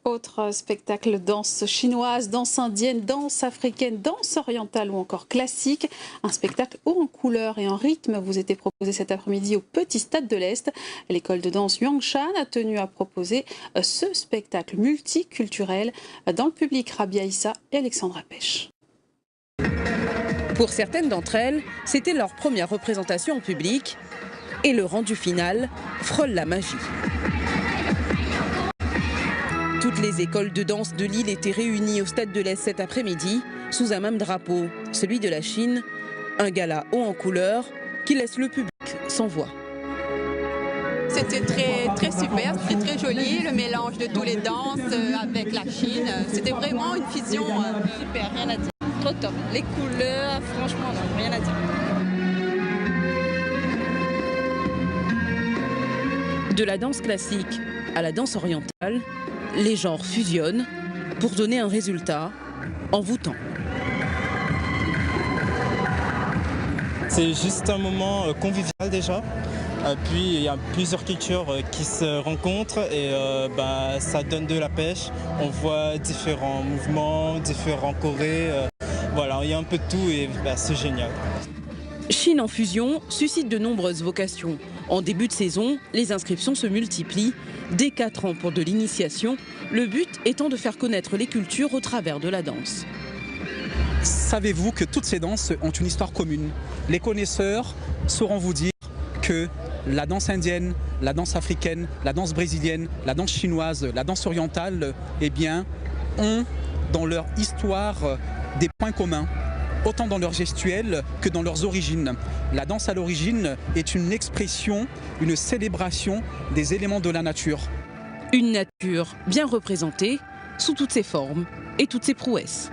Autre spectacle, danse chinoise, danse indienne, danse africaine, danse orientale ou encore classique. Un spectacle haut en couleurs et en rythme vous était proposé cet après-midi au Petit Stade de l'Est. L'école de danse Yuangshan a tenu à proposer ce spectacle multiculturel. Dans le public, Rabia Issa et Alexandra Pêche. Pour certaines d'entre elles, c'était leur première représentation en public et le rendu final frôle la magie. Toutes les écoles de danse de Lille étaient réunies au Stade de l'Est cet après-midi sous un même drapeau, celui de la Chine, un gala haut en couleurs qui laisse le public sans voix. C'était très super, c'était très joli, le mélange de toutes les danses avec la Chine. C'était vraiment une fusion super, rien à dire. Trop top. Les couleurs, franchement, non, rien à dire. De la danse classique à la danse orientale, les genres fusionnent pour donner un résultat envoûtant. C'est juste un moment convivial déjà. Puis il y a plusieurs cultures qui se rencontrent et ça donne de la pêche. On voit différents mouvements, différents chorés. Voilà, il y a un peu de tout et c'est génial. Chine en fusion suscite de nombreuses vocations. En début de saison, les inscriptions se multiplient. Dès 4 ans pour de l'initiation, le but étant de faire connaître les cultures au travers de la danse. Savez-vous que toutes ces danses ont une histoire commune? Les connaisseurs sauront vous dire que la danse indienne, la danse africaine, la danse brésilienne, la danse chinoise, la danse orientale, ont dans leur histoire des points communs, autant dans leur gestuelle que dans leurs origines. La danse à l'origine est une expression, une célébration des éléments de la nature. Une nature bien représentée sous toutes ses formes et toutes ses prouesses.